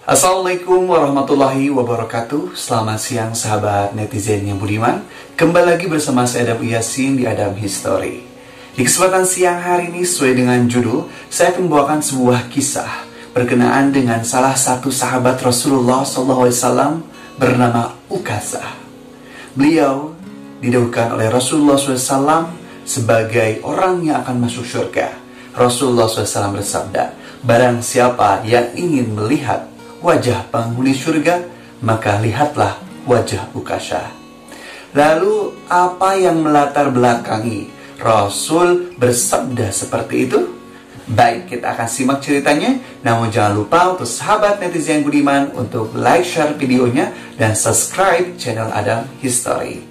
Assalamualaikum warahmatullahi wabarakatuh. Selamat siang sahabat netizen yang budiman. Kembali lagi bersama saya Adam Yasin di Adam History. Di kesempatan siang hari ini sesuai dengan judul, saya akan membawakan sebuah kisah berkenaan dengan salah satu sahabat Rasulullah SAW bernama Ukasah. Beliau didahulukan oleh Rasulullah SAW sebagai orang yang akan masuk surga. Rasulullah SAW bersabda, barang siapa yang ingin melihat wajah penghuni surga, maka lihatlah wajah Ukasah. Lalu apa yang melatar belakangi Rasul bersabda seperti itu? Baik, kita akan simak ceritanya. Namun jangan lupa untuk sahabat netizen budiman untuk like, share videonya, dan subscribe channel Adam History.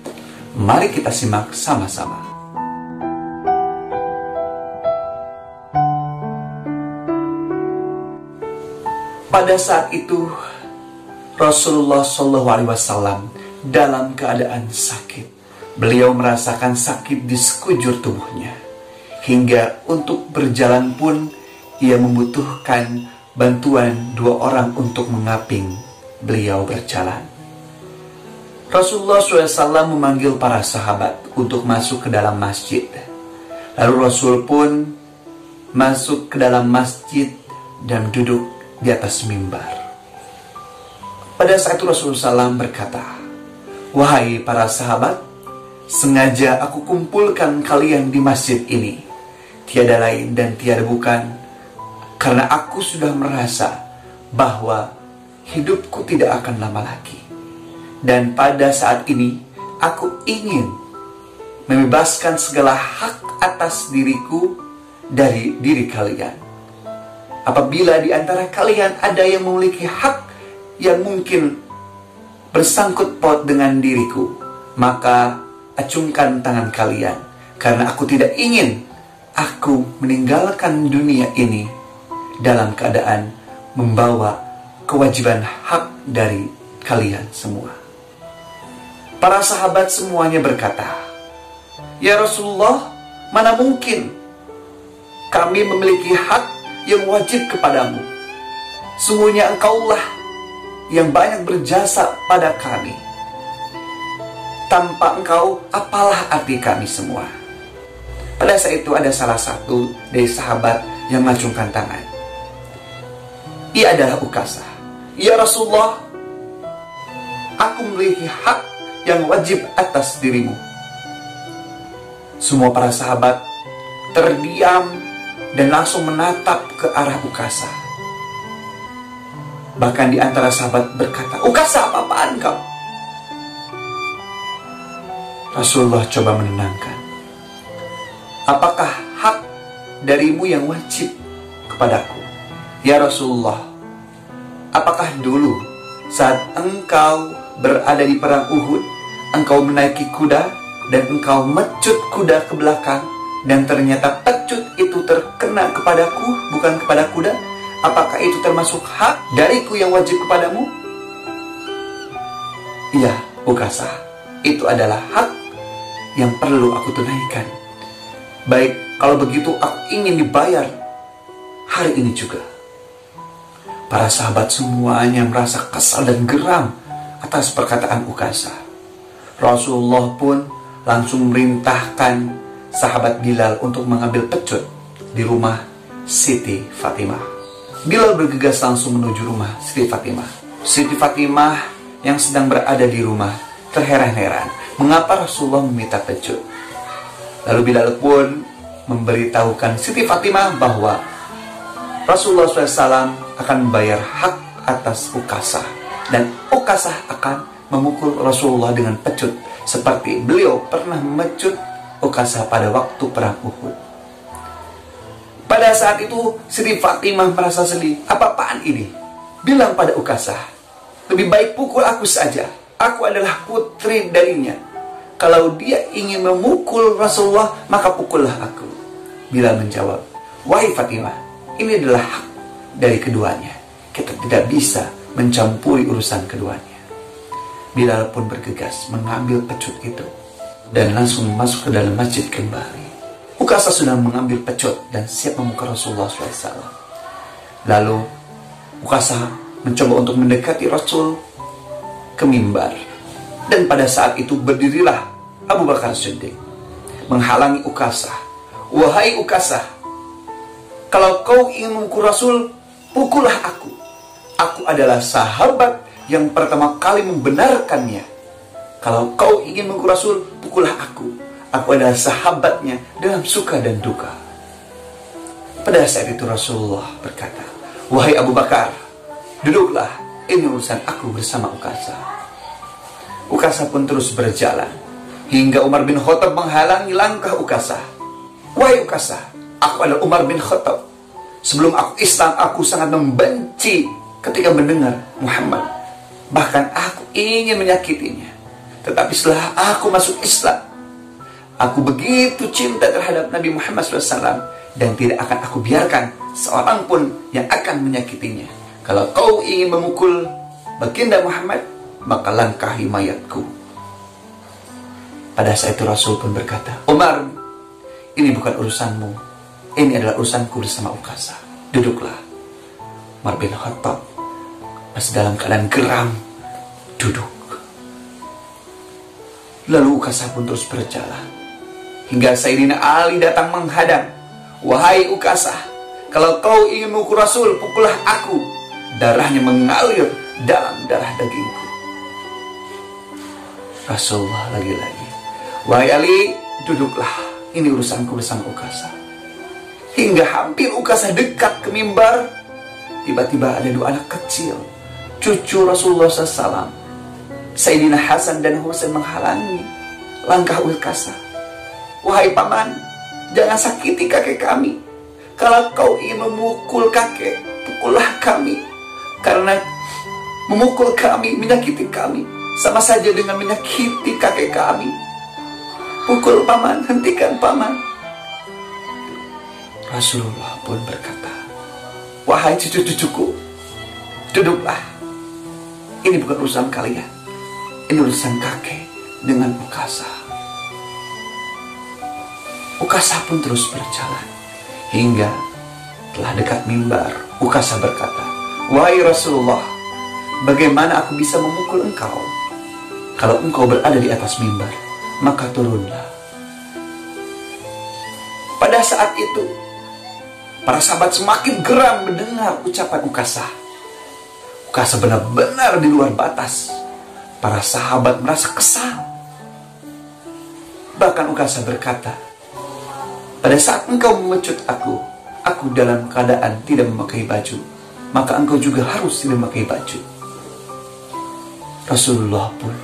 Mari kita simak sama-sama. Pada saat itu Rasulullah SAW dalam keadaan sakit. Beliau merasakan sakit di sekujur tubuhnya. Hingga untuk berjalan pun ia membutuhkan bantuan dua orang untuk mengaping beliau berjalan. Rasulullah SAW memanggil para sahabat untuk masuk ke dalam masjid. Lalu Rasul pun masuk ke dalam masjid dan duduk di atas mimbar. Pada saat itu Rasulullah SAW berkata, wahai para sahabat, sengaja aku kumpulkan kalian di masjid ini, tiada lain dan tiada bukan, karena aku sudah merasa bahwa hidupku tidak akan lama lagi. Dan pada saat ini aku ingin membebaskan segala hak atas diriku dari diri kalian. Apabila di antara kalian ada yang memiliki hak yang mungkin bersangkut paut dengan diriku, maka acungkan tangan kalian, karena aku tidak ingin aku meninggalkan dunia ini dalam keadaan membawa kewajiban hak dari kalian semua. Para sahabat semuanya berkata, ya Rasulullah, mana mungkin kami memiliki hak yang wajib kepadamu. Sungguhnya engkaulah yang banyak berjasa pada kami. Tanpa engkau, apalah arti kami semua? Pada saat itu ada salah satu dari sahabat yang mengacungkan tangan. Ia adalah Ukasah. Ya Rasulullah, aku memiliki hak yang wajib atas dirimu. Semua para sahabat terdiam dan langsung menatap ke arah Ukasah. Bahkan di antara sahabat berkata, Ukasah, apa-apaan kau? Rasulullah coba menenangkan. Apakah hak darimu yang wajib kepadaku? Ya Rasulullah, apakah dulu saat engkau berada di perang Uhud, engkau menaiki kuda dan engkau mecut kuda ke belakang, dan ternyata pecut itu terkena kepadaku, bukan kepada kuda? Apakah itu termasuk hak dariku yang wajib kepadamu? Iya, Ukasah, itu adalah hak yang perlu aku tunaikan. Baik, kalau begitu aku ingin dibayar hari ini juga. Para sahabat semuanya merasa kesal dan geram atas perkataan Ukasah. Rasulullah pun langsung memerintahkan sahabat Bilal untuk mengambil pecut di rumah Siti Fatimah. Bilal bergegas langsung menuju rumah Siti Fatimah. Siti Fatimah yang sedang berada di rumah terheran-heran mengapa Rasulullah meminta pecut. Lalu Bilal pun memberitahukan Siti Fatimah bahwa Rasulullah SAW akan membayar hak atas Ukasah, dan Ukasah akan memukul Rasulullah dengan pecut seperti beliau pernah memecut Ukasah pada waktu perang Uhud. Pada saat itu Siti Fatimah merasa sedih. Apa-apaan ini? Bilang pada Ukasah, lebih baik pukul aku saja. Aku adalah putri darinya. Kalau dia ingin memukul Rasulullah, maka pukullah aku. Bilal menjawab, wahai Fatimah, ini adalah hak dari keduanya. Kita tidak bisa mencampuri urusan keduanya. Bilal pun bergegas mengambil pecut itu dan langsung masuk ke dalam masjid kembali. Ukasah sudah mengambil pecut dan siap memukul Rasulullah SAW. Lalu Ukasah mencoba untuk mendekati Rasul ke mimbar. Dan pada saat itu berdirilah Abu Bakar Siddiq menghalangi Ukasah. Wahai Ukasah, kalau kau ingin memukul Rasul, pukullah aku. Aku adalah sahabat yang pertama kali membenarkannya. Kalau kau ingin memukul Rasul, pukullah aku. Aku adalah sahabatnya dalam suka dan duka. Pada saat itu Rasulullah berkata, wahai Abu Bakar, duduklah, ini urusan aku bersama Ukasah. Ukasah pun terus berjalan hingga Umar bin Khattab menghalangi langkah Ukasah. Wahai Ukasah, aku adalah Umar bin Khattab. Sebelum aku Islam, aku sangat membenci ketika mendengar Muhammad. Bahkan aku ingin menyakitinya. Tetapi setelah aku masuk Islam, aku begitu cinta terhadap Nabi Muhammad SAW, dan tidak akan aku biarkan seorang pun yang akan menyakitinya. Kalau kau ingin memukul baginda Muhammad, maka langkahi mayatku. Pada saat itu Rasul pun berkata, Umar, ini bukan urusanmu, ini adalah urusanku bersama Ukasah. Duduklah. Umar bin Khattab masih dalam keadaan geram, duduk. Lalu Ukasah pun terus berjalan hingga Sayyidina Ali datang menghadang. Wahai Ukasah, kalau kau ingin memukul Rasul, pukullah aku. Darahnya mengalir dalam darah dagingku. Rasulullah lagi-lagi, wahai Ali, duduklah, ini urusanku bersama Ukasah. Hingga hampir Ukasah dekat ke mimbar, tiba-tiba ada dua anak kecil, cucu Rasulullah SAW, Sayyidina Hasan dan Husain, menghalangi langkah Ukasah. Wahai paman, jangan sakiti kakek kami. Kalau kau ingin memukul kakek, pukullah kami. Karena memukul kami, menyakiti kami, sama saja dengan menyakiti kakek kami. Pukul paman, hentikan paman. Rasulullah pun berkata, wahai cucu-cucuku, duduklah. Ini bukan urusan kalian, ini urusan kakek dengan Ukasah. Ukasah pun terus berjalan hingga telah dekat mimbar. Ukasah berkata, wahai Rasulullah, bagaimana aku bisa memukul engkau? Kalau engkau berada di atas mimbar, maka turunlah. Pada saat itu, para sahabat semakin geram mendengar ucapan Ukasah. Ukasah benar-benar di luar batas. Para sahabat merasa kesal. Bahkan Ukasah berkata, pada saat engkau memecut aku dalam keadaan tidak memakai baju, maka engkau juga harus tidak memakai baju. Rasulullah pun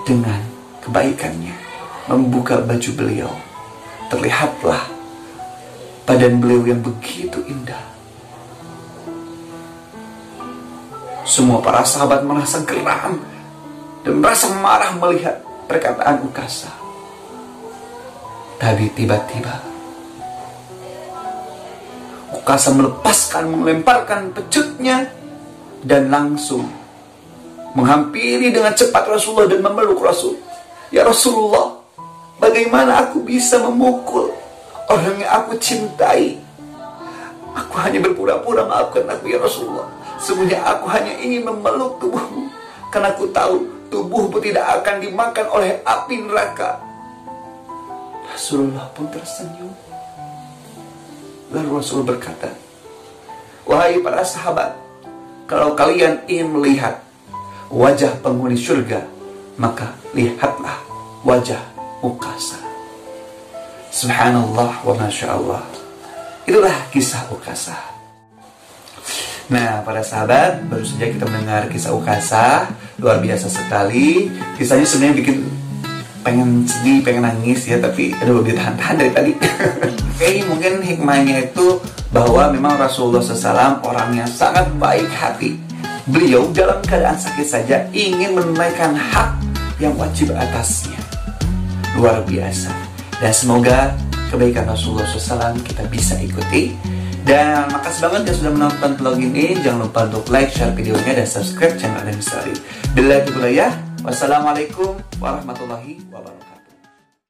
dengan kebaikannya membuka baju beliau. Terlihatlah badan beliau yang begitu indah. Semua para sahabat merasa geram dan merasa marah melihat perkataan Ukasah. Tapi tiba-tiba Ukasah melemparkan pecutnya dan langsung menghampiri dengan cepat Rasulullah dan memeluk Rasul. Ya Rasulullah, bagaimana aku bisa memukul orang yang aku cintai? Aku hanya berpura-pura, maafkan aku ya Rasulullah. Sebenarnya aku hanya ingin memeluk tubuhmu, karena aku tahu tubuhmu tidak akan dimakan oleh api neraka. Rasulullah pun tersenyum. Lalu Rasul berkata, wahai para sahabat, kalau kalian ingin melihat wajah penghuni surga, maka lihatlah wajah Ukasah. Subhanallah wa Masya Allah. Itulah kisah Ukasah. Nah, para sahabat, baru saja kita mendengar kisah Ukasah. Luar biasa sekali. Kisahnya sebenarnya bikin pengen sedih, pengen nangis ya, tapi aduh, ditahan-tahan dari tadi. Oke, mungkin hikmahnya itu bahwa memang Rasulullah SAW orangnya sangat baik hati. Beliau dalam keadaan sakit saja ingin menunaikan hak yang wajib atasnya. Luar biasa. Dan semoga kebaikan Rasulullah SAW kita bisa ikuti. Dan makasih banget yang sudah menonton vlog ini. Jangan lupa untuk like, share videonya, dan subscribe channel Adam Story. Wassalamualaikum warahmatullahi wabarakatuh.